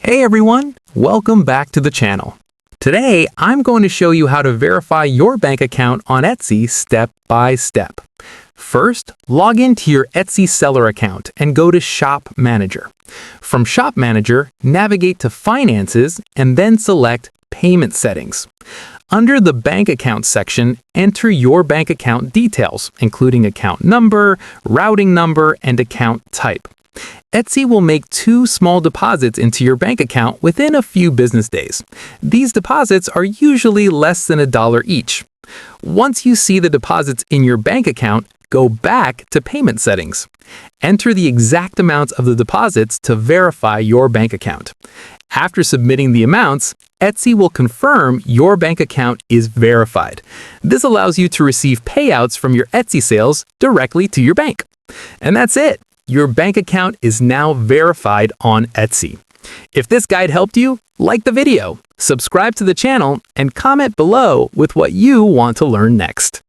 Hey everyone, welcome back to the channel. Today, I'm going to show you how to verify your bank account on Etsy step by step. First, log into your Etsy seller account and go to Shop Manager. From Shop Manager, navigate to Finances and then select Payment Settings. Under the Bank Account section, enter your bank account details, including account number, routing number, and account type. Etsy will make 2 small deposits into your bank account within a few business days. These deposits are usually less than $1 each. Once you see the deposits in your bank account, go back to Payment Settings. Enter the exact amounts of the deposits to verify your bank account. After submitting the amounts, Etsy will confirm your bank account is verified. This allows you to receive payouts from your Etsy sales directly to your bank. And that's it. Your bank account is now verified on Etsy. If this guide helped you, like the video, subscribe to the channel, and comment below with what you want to learn next.